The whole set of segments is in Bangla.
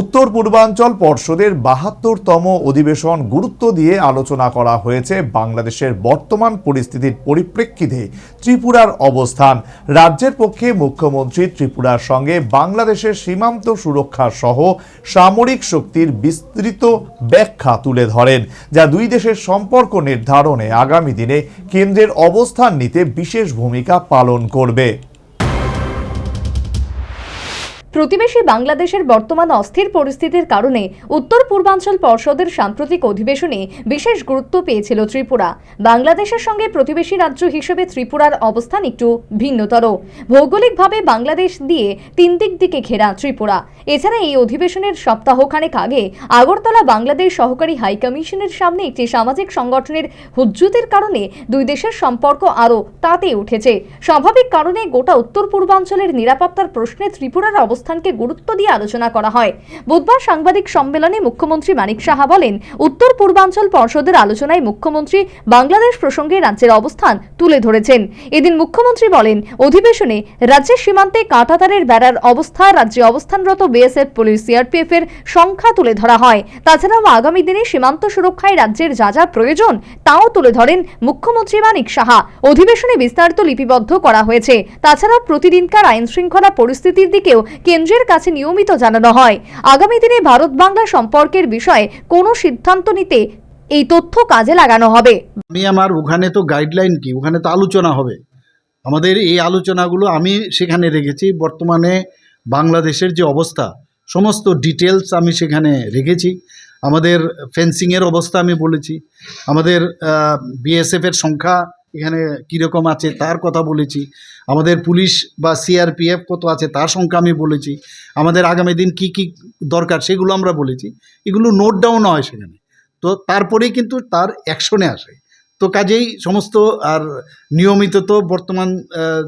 উত্তর পূর্বাঞ্চল পর্ষদের ৭২তম অধিবেশন গুরুত্ব দিয়ে আলোচনা করা হয়েছে বাংলাদেশের বর্তমান পরিস্থিতির পরিপ্রেক্ষিতে ত্রিপুরার অবস্থান। রাজ্যের পক্ষে মুখ্যমন্ত্রী ত্রিপুরার সঙ্গে বাংলাদেশের সীমান্ত সুরক্ষা সহ সামরিক শক্তির বিস্তৃত ব্যাখ্যা তুলে ধরেন, যা দুই দেশের সম্পর্ক নির্ধারণে আগামী দিনে কেন্দ্রের অবস্থান নিতে বিশেষ ভূমিকা পালন করবে। প্রতিবেশী বাংলাদেশের বর্তমান অস্থির পরিস্থিতির কারণে উত্তর পূর্বাঞ্চল পর্ষদের সাম্প্রতিক অধিবেশনে বিশেষ গুরুত্ব পেয়েছিল ত্রিপুরা। বাংলাদেশের সঙ্গে প্রতিবেশী রাজ্য হিসেবে ত্রিপুরার অবস্থান একটু ভিন্নতর। ভৌগোলিকভাবে বাংলাদেশ দিয়ে তিন দিকে ঘেরা ত্রিপুরা। এছাড়া এই অধিবেশনের সপ্তাহখানেক আগে আগরতলা বাংলাদেশ সহকারী হাইকমিশনের সামনে একটি সামাজিক সংগঠনের হুজ্জুতের কারণে দুই দেশের সম্পর্ক আরও তাতে উঠেছে। স্বাভাবিক কারণে গোটা উত্তর পূর্বাঞ্চলের নিরাপত্তার প্রশ্নে ত্রিপুরার অবস্থানকে গুরুত্ব দিয়ে আলোচনা করা হয়। বুধবার সাংবাদিক সম্মেলনে মুখ্যমন্ত্রী মানিক সাহা বলেন, উত্তর পূর্বাঞ্চল পর্ষদের আলোচনায় মুখ্যমন্ত্রী বাংলাদেশ প্রসঙ্গে রাজ্যের অবস্থান তুলে ধরেছেন। এদিন মুখ্যমন্ত্রী বলেন, অধিবেশনে রাজ্যের সীমান্তে কাঁটাতারের বেড়ার অবস্থা, রাজ্যে অবস্থানরত বিএসএফ, পুলিশ, সিআরপিএফ এর সংখ্যা তুলে ধরা হয়। তাছাড়াও আগামী দিনে সীমান্ত সুরক্ষায় রাজ্যের যা যা প্রয়োজন তাও তুলে ধরেন মুখ্যমন্ত্রী মানিক সাহা। অধিবেশনে বিস্তারিত লিপিবদ্ধ করা হয়েছে। তাছাড়াও প্রতিদিনকার আইন শৃঙ্খলা পরিস্থিতির দিকেও কেন্দ্রের কাছে নিয়মিত জানানো হয়। আগামী দিনে ভারত বাংলা সম্পর্কের বিষয়ে কোনো সিদ্ধান্ত নিতে এই তথ্য কাজে লাগানো হবে। আমি আমার ওখানে তো গাইডলাইন কি, ওখানে তো আলোচনা হবে। আমাদের এই আলোচনাগুলো আমি সেখানে রেখেছি। বর্তমানে বাংলাদেশের যে অবস্থা সমস্ত ডিটেলস আমি সেখানে রেখেছি। আমাদের ফেন্সিংয়ের অবস্থা আমি বলেছি, আমাদের বিএসএফের সংখ্যা এখানে কীরকম আছে তার কথা বলেছি, আমাদের পুলিশ বা সিআরপিএফ কত আছে তার সংখ্যা আমি বলেছি, আমাদের আগামী দিন কি কি দরকার সেগুলো আমরা বলেছি। এগুলো নোট ডাউন হয় সেখানে, তো তারপরেই কিন্তু তার অ্যাকশনে আসে। তো কাজেই সমস্ত আর নিয়মিত তো বর্তমান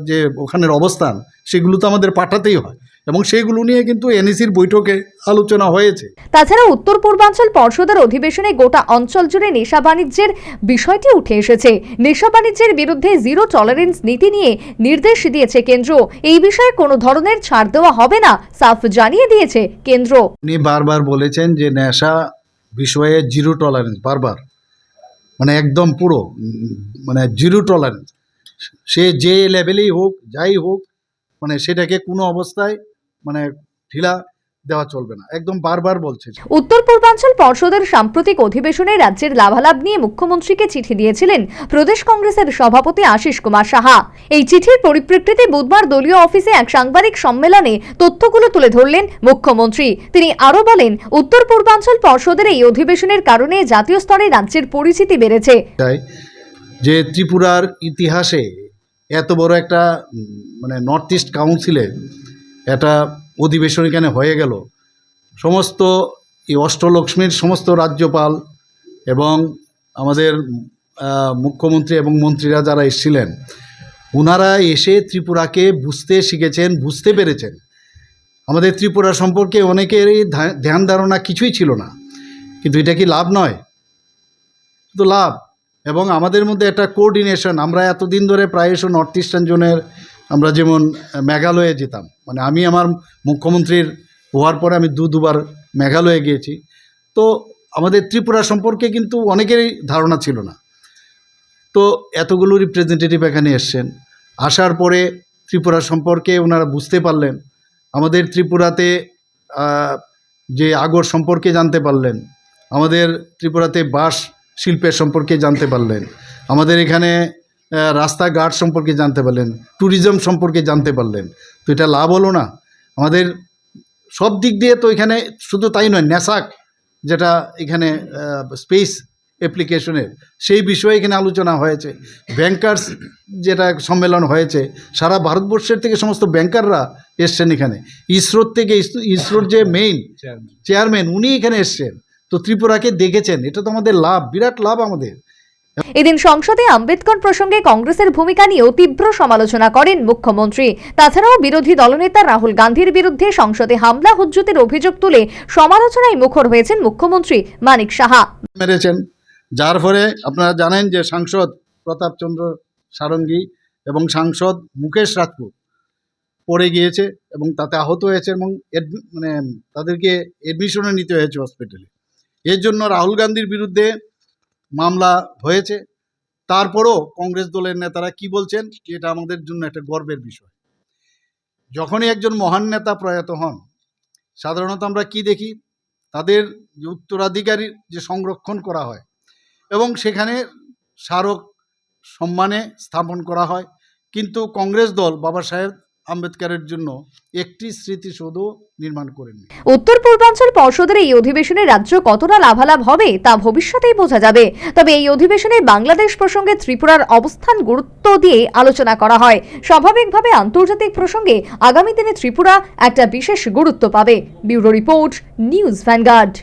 যে ওখানের অবস্থান সেগুলো তো আমাদের পাঠাতেই হয় এবং সেইগুলো নিয়ে কিন্তু এনইসির বৈঠকে আলোচনা হয়েছে। তাছাড়া উত্তর পূর্বাঞ্চল পর্ষদের অধিবেশনে গোটা অঞ্চল জুড়ে নেশা বাণিজ্যের বিষয়টি উঠে এসেছে। নেশা বাণিজ্যের বিরুদ্ধে জিরো টলারেন্স নীতি নিয়ে নির্দেশ দিয়েছে কেন্দ্র। এই বিষয়ে কোনো ধরনের ছাড় দেওয়া হবে না, সাফ জানিয়ে দিয়েছে কেন্দ্র। উনি বারবার বলেছেন যে নেশা বিষয়ে জিরো টলারেন্স, বারবার, মানে একদম পুরো মানে জিরো টলারেন্স। সে যে লেভেলেই হোক, যাই হোক, মানে সেটাকে কোনো অবস্থায় মানে ঢিলা দেওয়া চলবে না, একদম বারবার বলছে। উত্তর পূর্বাঞ্চল পর্ষদের সাম্প্রতিক অধিবেশনে রাজ্যের লাভালাভ নিয়ে মুখ্যমন্ত্রীকে চিঠি দিয়েছিলেন প্রদেশ কংগ্রেসের সভাপতি আশিস কুমার সাহা। এই চিঠির পরিপ্রেক্ষিতে বুধবার দলীয় অফিসে এক সাংবাদিক সম্মেলনে তথ্যগুলো তুলে ধরলেন মুখ্যমন্ত্রী। তিনি আরো বলেন, উত্তর পূর্বাঞ্চল পর্ষদের এই অধিবেশনের কারণে জাতীয় স্তরে রাজ্যের পরিচিতি বেড়েছে। যে ত্রিপুরার ইতিহাসে এত বড় একটা মানে নর্থ ইস্ট কাউন্সিলে একটা অধিবেশন এখানে হয়ে গেল, সমস্ত এই অষ্টলক্ষ্মীর সমস্ত রাজ্যপাল এবং আমাদের মুখ্যমন্ত্রী এবং মন্ত্রীরা যারা এসেছিলেন, ওনারা এসে ত্রিপুরাকে বুঝতে শিখেছেন, বুঝতে পেরেছেন। আমাদের ত্রিপুরা সম্পর্কে অনেকেরই ধ্যান ধারণা কিছুই ছিল না, কিন্তু এটা কি লাভ নয়? তো লাভ। এবং আমাদের মধ্যে একটা কোঅর্ডিনেশন, আমরা এতদিন ধরে প্রায়শ নর্থ ইস্টার্ন জোনের আমরা যেমন মেঘালয়ে যেতাম, মানে আমি আমার মুখ্যমন্ত্রীর হওয়ার পরে আমি দুবার মেঘালয়ে গিয়েছি। তো আমাদের ত্রিপুরা সম্পর্কে কিন্তু অনেকেরই ধারণা ছিল না। তো এতগুলো রিপ্রেজেন্টেটিভ এখানে এসছেন, আসার পরে ত্রিপুরা সম্পর্কে ওনারা বুঝতে পারলেন। আমাদের ত্রিপুরাতে যে আগর সম্পর্কে জানতে পারলেন, আমাদের ত্রিপুরাতে বাঁশ শিল্পের সম্পর্কে জানতে পারলেন, আমাদের এখানে রাস্তাঘাট সম্পর্কে জানতে পারলেন, ট্যুরিজম সম্পর্কে জানতে পারলেন। তো এটা লাভ হলো না আমাদের সব দিক দিয়ে। তো এখানে শুধু তাই নয়, ন্যাসাক যেটা এখানে স্পেস অ্যাপ্লিকেশনের সেই বিষয়ে এখানে আলোচনা হয়েছে। ব্যাংকার্স যেটা সম্মেলন হয়েছে, সারা ভারতবর্ষের থেকে সমস্ত ব্যাংকাররা এসছেন এখানে। ইসরোর থেকে, ইসরোর যে মেইন চেয়ারম্যান উনি এখানে এসছেন। তো ত্রিপুরাকে দেখেছেন, এটা তো আমাদের লাভ, বিরাট লাভ আমাদের। এদিন সংসদে আম্বেদকর প্রসঙ্গে কংগ্রেসের ভূমিকা নিয়েও তীব্র সমালোচনা করেন মুখ্যমন্ত্রী। তাছাড়াও বিরোধী দলনেতা রাহুল গান্ধীর বিরুদ্ধে সংসদে হামলা হুজ্জতের অভিযোগ তুলে সমালোচনায় মুখর হয়েছেন মুখ্যমন্ত্রী মানিক সাহা। মেরেছেন, যার ফলে আপনারা জানেন যে সাংসদ প্রতাপ চন্দ্র সারঙ্গী এবং সাংসদ মুকেশ রাজপুত পড়ে গিয়েছে এবং তাতে আহত হয়েছে এবং মানে তাদেরকে অ্যাডমিশনে নিতে হয়েছে হসপিটালে। এর জন্য রাহুল গান্ধীর বিরুদ্ধে মামলা হয়েছে। তারপরও কংগ্রেস দলের নেতারা কি বলছেন, এটা আমাদের জন্য একটা গর্বের বিষয়। যখনই একজন মহান নেতা প্রয়াত হন, সাধারণত আমরা কি দেখি, তাদের যে উত্তরাধিকারী যে সংরক্ষণ করা হয় এবং সেখানে স্মারক সম্মানে স্থাপন করা হয়, কিন্তু কংগ্রেস দল বাবা সাহেব আম্বেদকরের জন্য একটি স্মৃতিসৌধ নির্মাণ করেননি। উত্তর পূর্বাঞ্চল পর্ষদের এই অধিবেশনে রাজ্য কতটা লাভালাভ হবে তা ভবিষ্যতেই বোঝা যাবে। তবে এই অধিবেশনে বাংলাদেশ প্রসঙ্গে ত্রিপুরার অবস্থান গুরুত্ব দিয়ে আলোচনা করা হয়। স্বাভাবিকভাবে আন্তর্জাতিক প্রসঙ্গে আগামী দিনে ত্রিপুরা একটা বিশেষ গুরুত্ব পাবে। Bureau report, news vanguard.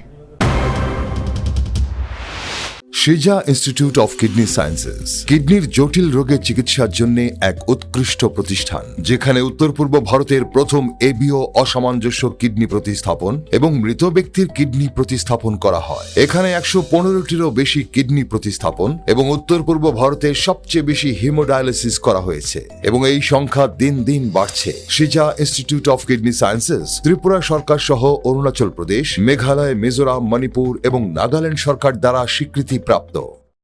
সিজা ইনস্টিটিউট অফ কিডনি সায়েন্সেস কিডনির জটিল রোগের চিকিৎসার জন্য এক উৎকৃষ্ট প্রতিষ্ঠান, যেখানে উত্তর পূর্ব ভারতের প্রথম এবিও অসামঞ্জস্য কিডনি প্রতিস্থাপন এবং মৃত ব্যক্তির কিডনি প্রতিস্থাপন করা হয়। এখানে 115টিরও বেশি কিডনি প্রতিস্থাপন এবং উত্তর পূর্ব ভারতের সবচেয়ে বেশি হিমোডায়ালিসিস করা হয়েছে এবং এই সংখ্যা দিন দিন বাড়ছে। সিজা institute of kidney sciences Tripura সরকার সহ অরুণাচল প্রদেশ, মেঘালয়, মিজোরাম, মণিপুর এবং নাগাল্যান্ড সরকার দ্বারা স্বীকৃতি প্রাপ্ত।